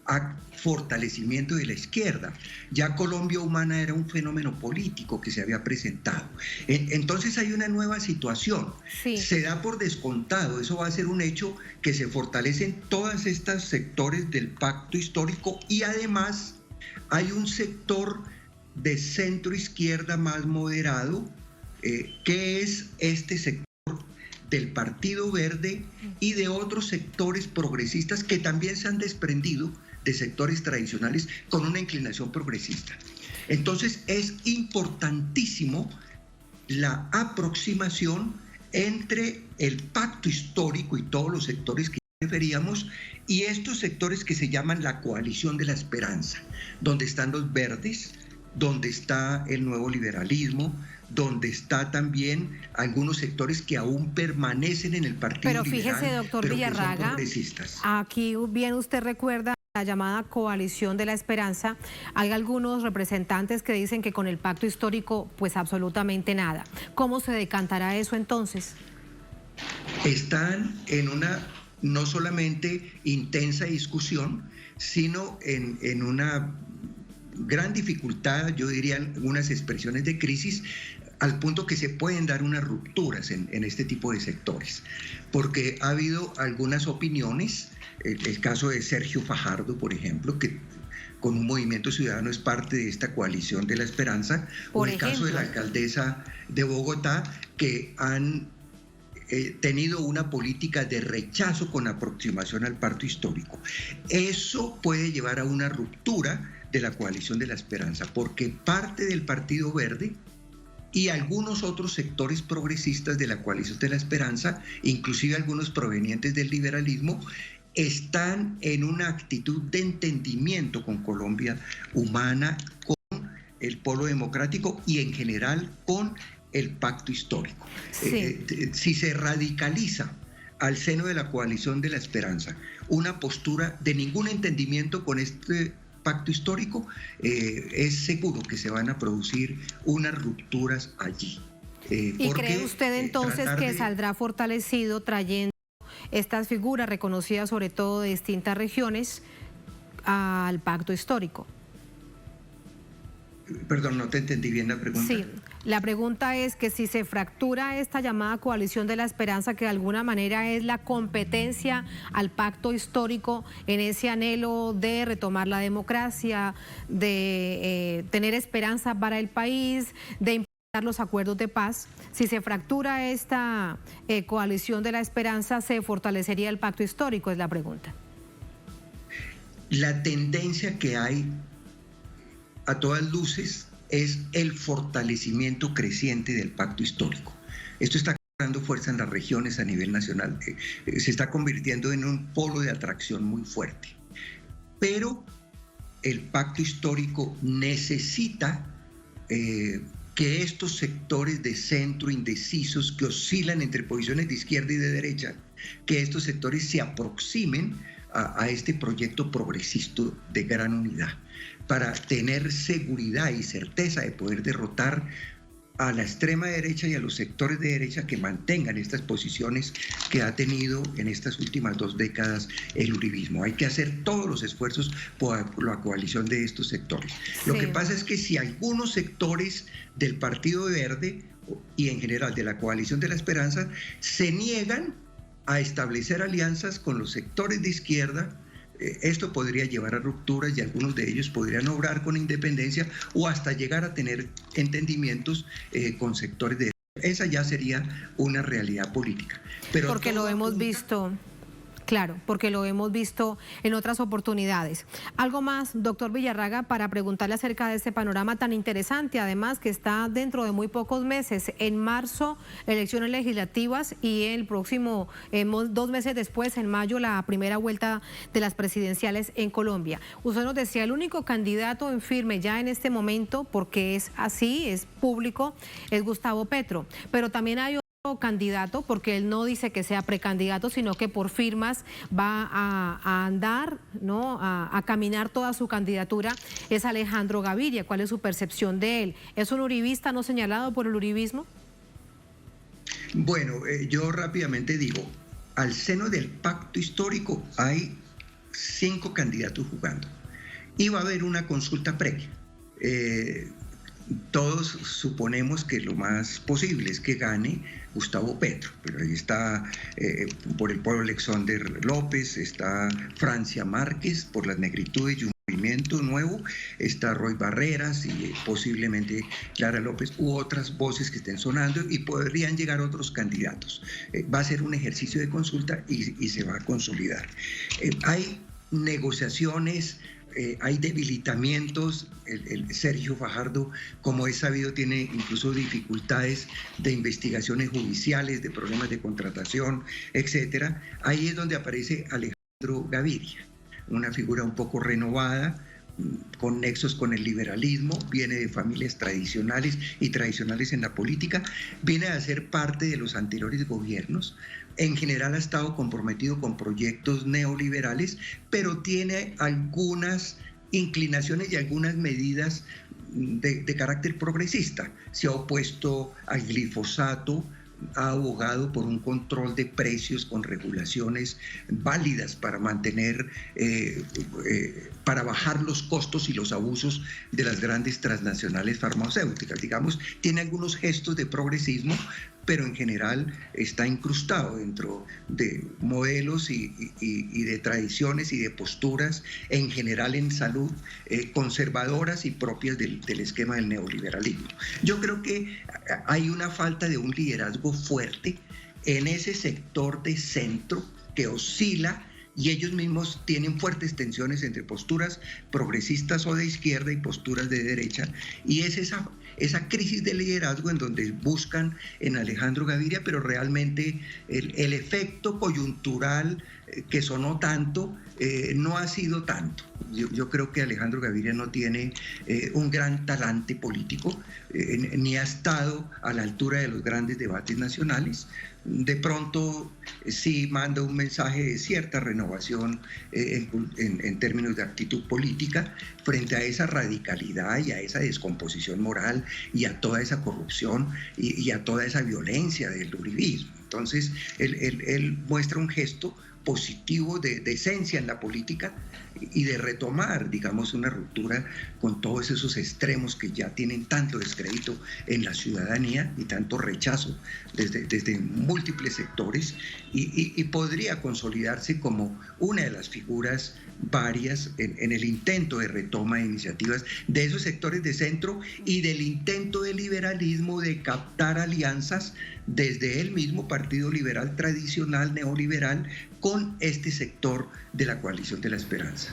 a fortalecimiento de la izquierda. Ya Colombia Humana era un fenómeno político que se había presentado. Entonces hay una nueva situación. Sí. Se da por descontado, eso va a ser un hecho, que se fortalecen todos estos sectores del pacto histórico, y además hay un sector de centro izquierda más moderado, que es este sector del Partido Verde y de otros sectores progresistas que también se han desprendido de sectores tradicionales con una inclinación progresista. Entonces es importantísimo la aproximación entre el pacto histórico y todos los sectores que referíamos y estos sectores que se llaman la coalición de la esperanza, donde están los verdes, donde está el nuevo liberalismo, donde está también algunos sectores que aún permanecen en el Partido Liberal. Pero fíjese, doctor Villarraga, aquí bien usted recuerda la llamada coalición de la esperanza. Hay algunos representantes que dicen que con el pacto histórico pues absolutamente nada. ¿Cómo se decantará eso entonces? Están en una no solamente intensa discusión, sino en una gran dificultad, yo diría unas expresiones de crisis, al punto que se pueden dar unas rupturas en este tipo de sectores, porque ha habido algunas opiniones, el caso de Sergio Fajardo, por ejemplo, que con un movimiento ciudadano es parte de esta coalición de la esperanza, o el caso de la alcaldesa de Bogotá, que han tenido una política de rechazo con aproximación al pacto histórico. Eso puede llevar a una ruptura de la coalición de la esperanza, porque parte del Partido Verde y algunos otros sectores progresistas de la coalición de la esperanza, inclusive algunos provenientes del liberalismo, están en una actitud de entendimiento con Colombia Humana, con el Polo Democrático y en general con el pacto histórico. Sí. Si se radicaliza al seno de la coalición de la esperanza una postura de ningún entendimiento con este pacto histórico, es seguro que se van a producir unas rupturas allí. ¿Y cree usted entonces que saldrá fortalecido trayendo estas figuras reconocidas sobre todo de distintas regiones al pacto histórico? Perdón, no te entendí bien la pregunta. Sí, la pregunta es que si se fractura esta llamada coalición de la esperanza, que de alguna manera es la competencia al pacto histórico en ese anhelo de retomar la democracia, de tener esperanza para el país, de implementar los acuerdos de paz, si se fractura esta coalición de la esperanza, ¿se fortalecería el pacto histórico? Es la pregunta. La tendencia que hay a todas luces es el fortalecimiento creciente del pacto histórico. Esto está dando fuerza en las regiones a nivel nacional, se está convirtiendo en un polo de atracción muy fuerte. Pero el pacto histórico necesita que estos sectores de centro indecisos que oscilan entre posiciones de izquierda y de derecha, que estos sectores se aproximen a este proyecto progresista de gran unidad, para tener seguridad y certeza de poder derrotar a la extrema derecha y a los sectores de derecha que mantengan estas posiciones que ha tenido en estas últimas 2 décadas el uribismo. Hay que hacer todos los esfuerzos por la coalición de estos sectores. Sí. Lo que pasa es que si algunos sectores del Partido Verde y en general de la coalición de la esperanza se niegan a establecer alianzas con los sectores de izquierda, esto podría llevar a rupturas y algunos de ellos podrían obrar con independencia o hasta llegar a tener entendimientos con sectores de... Esa ya sería una realidad política. Pero porque lo hemos visto... Claro, porque lo hemos visto en otras oportunidades. Algo más, doctor Villarraga, para preguntarle acerca de este panorama tan interesante, además que está dentro de muy pocos meses, en marzo, elecciones legislativas y el próximo, 2 meses después, en mayo, la primera vuelta de las presidenciales en Colombia. Usted nos decía, el único candidato en firme ya en este momento, porque es así, es público, es Gustavo Petro, pero también hay candidato, porque él no dice que sea precandidato, sino que por firmas va a andar, ¿no? a caminar toda su candidatura, es Alejandro Gaviria. ¿Cuál es su percepción de él? ¿Es un uribista no señalado por el uribismo? Bueno, yo rápidamente digo, al seno del pacto histórico hay 5 candidatos jugando y va a haber una consulta previa. Todos suponemos que lo más posible es que gane Gustavo Petro, pero ahí está por el pueblo Alexander López, está Francia Márquez por las negritudes y un movimiento nuevo, está Roy Barreras y posiblemente Clara López u otras voces que estén sonando, y podrían llegar otros candidatos. Va a ser un ejercicio de consulta y se va a consolidar. Hay negociaciones, hay debilitamientos. El Sergio Fajardo, como es sabido, tiene incluso dificultades de investigaciones judiciales, de problemas de contratación, etcétera. Ahí es donde aparece Alejandro Gaviria, una figura un poco renovada, con nexos con el liberalismo, viene de familias tradicionales y tradicionales en la política, viene a ser parte de los anteriores gobiernos. En general ha estado comprometido con proyectos neoliberales, pero tiene algunas inclinaciones y algunas medidas de carácter progresista. Se ha opuesto al glifosato, ha abogado por un control de precios con regulaciones válidas para mantener, para bajar los costos y los abusos de las grandes transnacionales farmacéuticas. Digamos, tiene algunos gestos de progresismo, pero en general está incrustado dentro de modelos y de tradiciones y de posturas, en general en salud, conservadoras y propias del esquema del neoliberalismo. Yo creo que hay una falta de un liderazgo fuerte en ese sector de centro que oscila, y ellos mismos tienen fuertes tensiones entre posturas progresistas o de izquierda y posturas de derecha, y es esa crisis de liderazgo en donde buscan en Alejandro Gaviria, pero realmente el efecto coyuntural que sonó tanto no ha sido tanto. Yo creo que Alejandro Gaviria no tiene un gran talante político, ni ha estado a la altura de los grandes debates nacionales. De pronto sí manda un mensaje de cierta renovación en términos de actitud política frente a esa radicalidad y a esa descomposición moral y a toda esa corrupción y a toda esa violencia del uribismo. Entonces él muestra un gesto positivo de esencia en la política y de retomar, digamos, una ruptura con todos esos extremos que ya tienen tanto descrédito en la ciudadanía y tanto rechazo desde múltiples sectores, y podría consolidarse como una de las figuras varias en el intento de retoma de iniciativas de esos sectores de centro y del intento del liberalismo de captar alianzas desde el mismo Partido Liberal tradicional neoliberal con este sector de la Coalición de la Esperanza.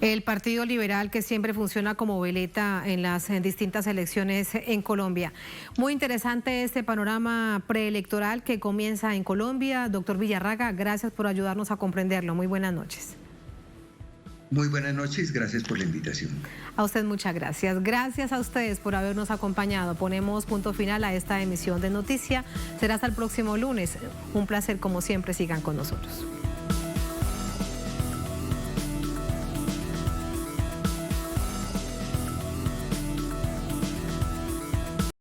El Partido Liberal, que siempre funciona como veleta en las distintas elecciones en Colombia. Muy interesante este panorama preelectoral que comienza en Colombia. Doctor Villarraga, gracias por ayudarnos a comprenderlo. Muy buenas noches. Muy buenas noches, gracias por la invitación. A usted muchas gracias. Gracias a ustedes por habernos acompañado. Ponemos punto final a esta emisión de Noticia. Será hasta el próximo lunes. Un placer, como siempre, sigan con nosotros.